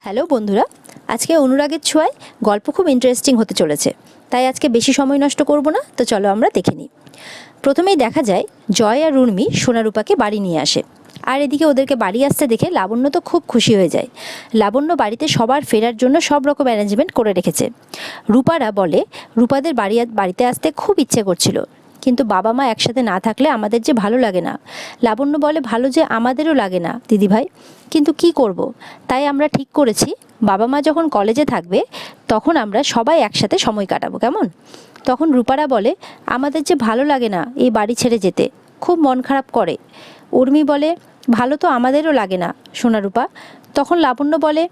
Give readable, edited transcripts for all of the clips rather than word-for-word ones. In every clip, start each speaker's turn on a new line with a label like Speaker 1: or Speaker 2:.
Speaker 1: Hello বন্ধুরা, আজকে অনুরাগের ছোঁয়ায় গল্প খুব ইন্টারেস্টিং হতে চলেছে, তাই আজকে বেশি সময় নষ্ট করব না। তো চলো আমরা দেখে নিই। প্রথমেই দেখা যায় জয় আর উর্মি সোনারূপাকে বাড়ি নিয়ে আসে, আর এদিকে ওদেরকে বাড়ি আসতে দেখে লাবণ্য তো খুব খুশি হয়ে যায়। লাবণ্য বাড়িতে সবার ফেরার জন্য সব রকম অ্যারেঞ্জমেন্ট করে রেখেছে। রূপারা বলে রূপাদের বাড়িতে আসতে খুব ইচ্ছে করছিল, কিন্তু বাবা মা একসাথে না থাকলে আমাদের যে ভালো লাগে না। লাবণ্য বলে ভালো যে আমাদেরও লাগে না দিদিভাই, কিন্তু কি করব, তাই আমরা ঠিক করেছি বাবা মা যখন কলেজে থাকবে তখন আমরা সবাই একসাথে সময় কাটাবো, কেমন? তখন রূপারা বলে আমাদের যে ভালো লাগে না এই বাড়ি ছেড়ে যেতে, খুব মন খারাপ করে। উর্মি বলে ভালো তো আমাদেরও লাগে না সোনারূপা। তখন লাবণ্য বলে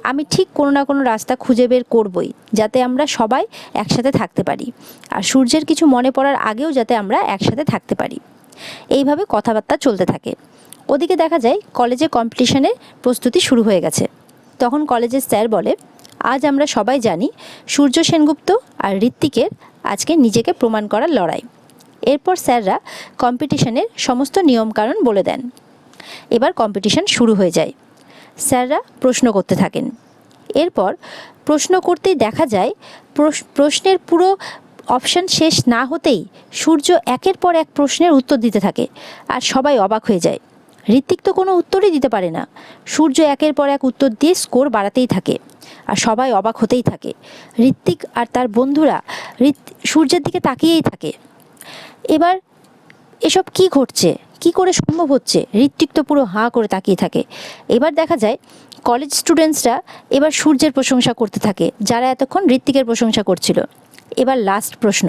Speaker 1: আমি ঠিক কোনো না কোনো রাস্তা খুঁজে বের করবই, যাতে আমরা সবাই একসাথে থাকতে পারি, আর সূর্যের কিছু মনে পড়ার আগেও যাতে আমরা একসাথে থাকতে পারি। এইভাবে কথাবার্তা চলতে থাকে। ওদিকে দেখা যায় কলেজে কম্পিটিশনের প্রস্তুতি শুরু হয়ে গেছে। তখন কলেজের স্যার বলে আজ আমরা সবাই জানি সূর্য সেনগুপ্ত আর ঋত্বিকের আজকে নিজেকে প্রমাণ করার লড়াই। এরপর স্যাররা কম্পিটিশনের সমস্ত নিয়মকানুন বলে দেন। এবার কম্পিটিশন শুরু হয়ে যায়। স্যাররা প্রশ্ন করতে থাকেন। এরপর প্রশ্ন করতেই দেখা যায় প্রশ্নের পুরো অপশান শেষ না হতেই সূর্য একের পর এক প্রশ্নের উত্তর দিতে থাকে, আর সবাই অবাক হয়ে যায়। ঋত্বিক তো কোনো উত্তরই দিতে পারে না। সূর্য একের পর এক উত্তর দিয়ে স্কোর বাড়াতেই থাকে, আর সবাই অবাক হতেই থাকে। ঋত্বিক আর তার বন্ধুরা সূর্যের দিকে তাকিয়েই থাকে। এবার এসব কি ঘটছে, কি করে সম্ভব হচ্ছে? ঋত্বিক তো পুরো হাঁ করে তাকিয়ে থাকে। এবার দেখা যায় কলেজ স্টুডেন্টসরা এবার সূর্যের প্রশংসা করতে থাকে, যারা এতক্ষণ ঋত্বিকের প্রশংসা করছিল। এবার লাস্ট প্রশ্ন।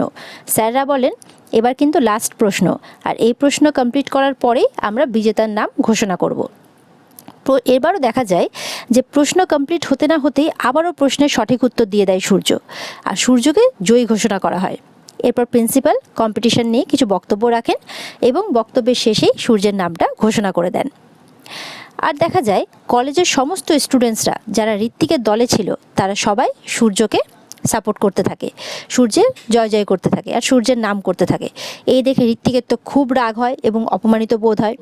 Speaker 1: স্যাররা বলেন এবার কিন্তু লাস্ট প্রশ্ন, আর এই প্রশ্ন কমপ্লিট করার পরেই আমরা বিজেতার নাম ঘোষণা করব। এবারও দেখা যায় যে প্রশ্ন কমপ্লিট হতে না হতেই আবারও প্রশ্নের সঠিক উত্তর দিয়ে দেয় সূর্য, আর সূর্যকে জয়ী ঘোষণা করা হয়। এরপর প্রিন্সিপাল কম্পিটিশন নিয়ে কিছু বক্তব্য রাখেন এবং বক্তব্যের শেষেই সূর্যের নামটা ঘোষণা করে দেন। আর দেখা যায় কলেজের সমস্ত স্টুডেন্টসরা যারা ঋত্বিকের দলে ছিল তারা সবাই সূর্যকে সাপোর্ট করতে থাকে, সূর্যের জয় জয় করতে থাকে, আর সূর্যের নাম করতে থাকে। এই দেখে ঋত্বিকের তো খুব রাগ হয় এবং অপমানিত বোধ হয়।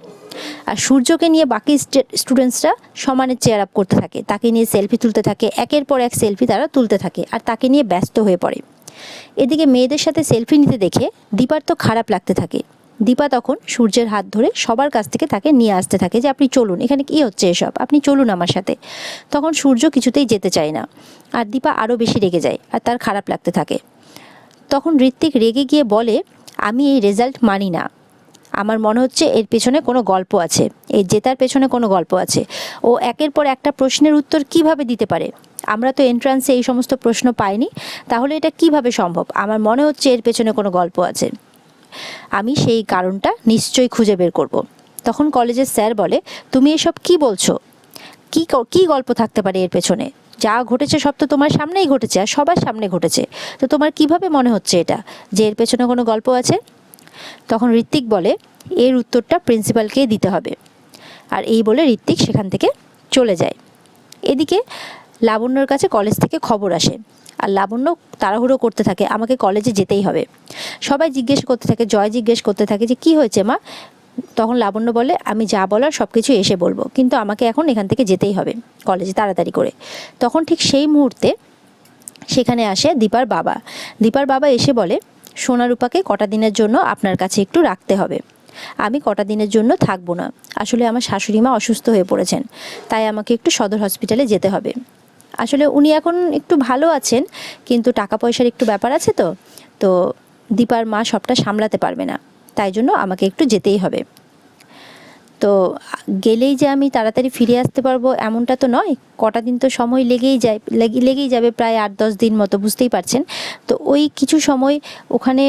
Speaker 1: আর সূর্যকে নিয়ে বাকি স্টুডেন্টসরা সমানে চেয়ার আপ করতে থাকে, তাকে নিয়ে সেলফি তুলতে থাকে, একের পর এক সেলফি তারা তুলতে থাকে, আর তাকে নিয়ে ব্যস্ত হয়ে পড়ে। এদিকে মেয়েদের সাথে সেলফি নিতে দেখে দীপার তো খারাপ লাগতে থাকে। দীপা তখন সূর্যের হাত ধরে সবার কাছ থেকে তাকে নিয়ে আসতে থাকে যে আপনি চলুন, এখানে কী হচ্ছে এসব, আপনি চলুন আমার সাথে। তখন সূর্য কিছুতেই যেতে চায় না, আর দীপা আরও বেশি রেগে যায়, আর তার খারাপ লাগতে থাকে। তখন ঋত্বিক রেগে গিয়ে বলে আমি এই রেজাল্ট মানি না, আমার মনে হচ্ছে এর পেছনে কোনো গল্প আছে, এই জেতার পেছনে কোনো গল্প আছে। ও একের পর একটা প্রশ্নের উত্তর কিভাবে দিতে পারে? আমরা তো এন্ট্রান্সে এই সমস্ত প্রশ্ন পাইনি, তাহলে এটা কিভাবে সম্ভব? আমার মনে হচ্ছে এর পেছনে কোনো গল্প আছে, আমি সেই কারণটা নিশ্চয়ই খুঁজে বের করব। তখন কলেজের স্যার বলে তুমি এসব কি বলছো? কি গল্প থাকতে পারে এর পেছনে? যা ঘটেছে সব তো তোমার সামনেই ঘটেছে, আর সবার সামনে ঘটেছে। তো তোমার কিভাবে মনে হচ্ছে এটা যে এর পেছনে কোনো গল্প আছে? তখন ঋত্বিক বলে এর উত্তরটা প্রিন্সিপালকেই দিতে হবে। আর এই বলে ঋত্বিক সেখান থেকে চলে যায়। এদিকে লাবণ্যর কাছে কলেজ থেকে খবর আসে, আর লাবণ্য তাড়াহুড়ো করতে থাকে আমাকে কলেজে যেতেই হবে। সবাই জিজ্ঞেস করতে থাকে, জয় জিজ্ঞেস করতে থাকে যে কি হয়েছে মা? তখন লাবণ্য বলে আমি যা বলার সব কিছু এসে বলবো, কিন্তু আমাকে এখন এখান থেকে যেতেই হবে কলেজে তাড়াতাড়ি করে। তখন ঠিক সেই মুহূর্তে সেখানে আসে দীপার বাবা। দীপার বাবা এসে বলে সোনারূপাকে কটা দিনের জন্য আপনার কাছে একটু রাখতে হবে। আমি কটা দিনের জন্য থাকবো না, আসলে আমার শাশুড়ি মা অসুস্থ হয়ে পড়েছেন, তাই আমাকে একটু সদর হসপিটালে যেতে হবে। আসলে উনি এখন একটু ভালো আছেন, কিন্তু টাকা পয়সার একটু ব্যাপার আছে, তো তো দীপার মা সবটা সামলাতে পারবে না, তাই জন্য আমাকে একটু যেতেই হবে। তো গেলেই যে আমি তাড়াতাড়ি ফিরে আসতে পারবো এমনটা তো নয়, কটা দিন তো সময় লেগেই যাবে, প্রায় 8-10 দিন মতো, বুঝতেই পারছেন। তো ওই কিছু সময় ওখানে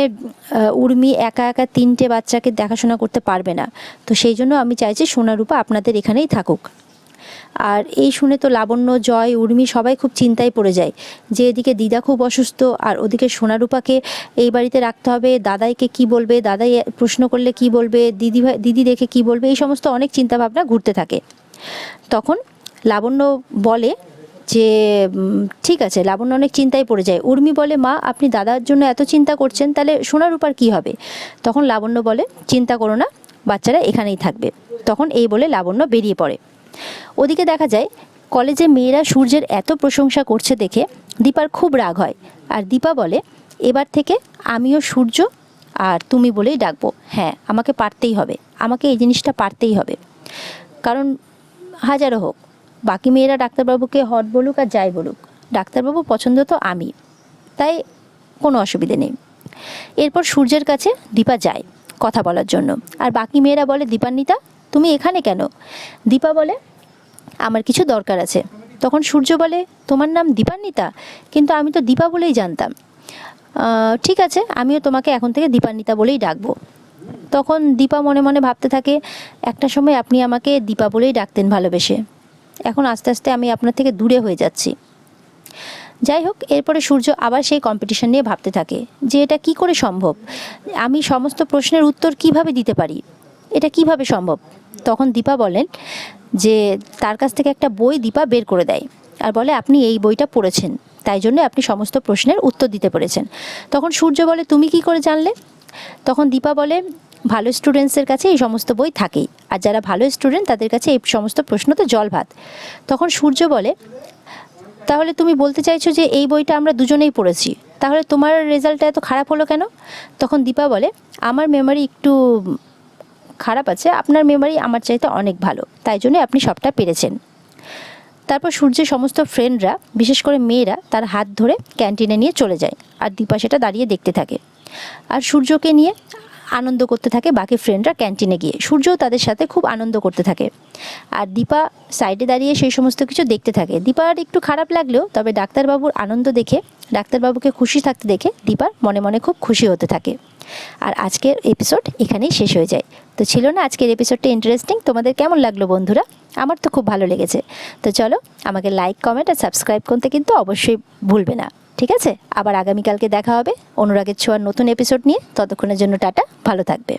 Speaker 1: উর্মি একা একা 3টে বাচ্চাকে দেখাশোনা করতে পারবে না, তো সেই জন্য আমি চাইছি সোনারূপা আপনাদের এখানেই থাকুক। আর এই শুনে তো লাবণ্য, জয়, উর্মি সবাই খুব চিন্তায় পড়ে যায় যে এদিকে দিদা খুব অসুস্থ, আর ওদিকে সোনারূপাকে এই বাড়িতে রাখতে হবে, দাদাইকে কি বলবে, দাদাই প্রশ্ন করলে কি বলবে, দিদি দেখে কি বলবে, এই সমস্ত অনেক চিন্তাভাবনা ঘুরতে থাকে। তখন লাবণ্য বলে যে ঠিক আছে, লাবণ্য অনেক চিন্তায় পড়ে যায়। উর্মি বলে মা আপনি দাদার জন্য এত চিন্তা করছেন, তাহলে সোনারূপার কি হবে? তখন লাবণ্য বলে চিন্তা করো না, বাচ্চারা এখানেই থাকবে। তখন এই বলে লাবণ্য বেরিয়ে পড়ে। ওদিকে দেখা যায় কলেজে মেয়েরা সূর্যের এত প্রশংসা করছে দেখে দীপার খুব রাগ হয়। আর দীপা বলে, এবার থেকে আমিও সূর্য আর তুমি বলেই ডাকবো। হ্যাঁ, আমাকে পারতেই হবে, আমাকে এই জিনিসটা পারতেই হবে। কারণ হাজারো হোক, বাকি মেয়েরা ডাক্তারবাবুকে হট বলুক আর যাই বলুক, ডাক্তারবাবু পছন্দ তো আমি, তাই কোনো অসুবিধে নেই। এরপর সূর্যের কাছে দীপা যায় কথা বলার জন্য। আর বাকি মেয়েরা বলে, দীপান্বিতা তুমি এখানে কেন? দীপা বলে, আমার কিছু দরকার আছে। তখন সূর্য বলে, তোমার নাম দীপান্বিতা? কিন্তু আমি তো দীপা বলেই জানতাম। ঠিক আছে, আমিও তোমাকে এখন থেকে দীপান্বিতা বলেই ডাকবো। তখন দীপা মনে মনে ভাবতে থাকে, একটা সময় আপনি আমাকে দীপা বলেই ডাকতেন ভালোবেসে, এখন আস্তে আস্তে আমি আপনার থেকে দূরে হয়ে যাচ্ছি। যাই হোক, এরপরে সূর্য আবার সেই কম্পিটিশন নিয়ে ভাবতে থাকে যে এটা কি করে সম্ভব, আমি সমস্ত প্রশ্নের উত্তর কিভাবে দিতে পারি, এটা কিভাবে সম্ভব। তখন দীপা বলেন যে তার কাছ থেকে একটা বই দীপা বের করে দেয় আর বলে, আপনি এই বইটা পড়েছেন, তাই জন্য আপনি সমস্ত প্রশ্নের উত্তর দিতে পেরেছেন। তখন সূর্য বলে, তুমি কি করে জানলে? তখন দীপা বলে, ভালো স্টুডেন্টসের কাছে এই সমস্ত বই থাকেই, আর যারা ভালো স্টুডেন্ট তাদের কাছে এই সমস্ত প্রশ্ন তো জল ভাত। তখন সূর্য বলে, তাহলে তুমি বলতে চাইছো যে এই বইটা আমরা দুজনেই পড়েছি, তাহলে তোমার রেজাল্টটা এত খারাপ হলো কেন? তখন দীপা বলে, আমার মেমোরি একটু খারাপ আছে, আপনার মেমোরি আমার চাইতে অনেক ভালো, তাই জন্য আপনি সবটা পেরেছেন। তারপর সূর্যের সমস্ত ফ্রেন্ডরা, বিশেষ করে মেয়েরা, তার হাত ধরে ক্যান্টিনে নিয়ে চলে যায়। আর দীপা সেটা দাঁড়িয়ে দেখতে থাকে। আর সূর্যকে নিয়ে আনন্দ করতে থাকে বাকি ফ্রেন্ডরা ক্যান্টিনে গিয়ে। সূর্যও তাদের সাথে খুব আনন্দ করতে থাকে। আর দীপা সাইডে দাঁড়িয়ে সেই সমস্ত কিছু দেখতে থাকে। দীপার একটু খারাপ লাগলেও, তবে ডাক্তারবাবুর আনন্দ দেখে, ডাক্তারবাবুকে খুশি থাকতে দেখে দীপার মনে মনে খুব খুশি হতে থাকে। আর আজকের এপিসোড এখানেই শেষ হয়ে যায়। তো ছিল না আজকের এপিসোডটা ইন্টারেস্টিং? তোমাদের কেমন লাগলো বন্ধুরা? আমার তো খুব ভালো লেগেছে। তো চলো, আমাকে লাইক, কমেন্ট আর সাবস্ক্রাইব করতে কিন্তু অবশ্যই ভুলবে না, ঠিক আছে? আবার আগামীকালকে দেখা হবে অনুরাগের ছোঁয়ার নতুন এপিসোড নিয়ে। ততক্ষণের জন্য টাটা, ভালো থাকবে।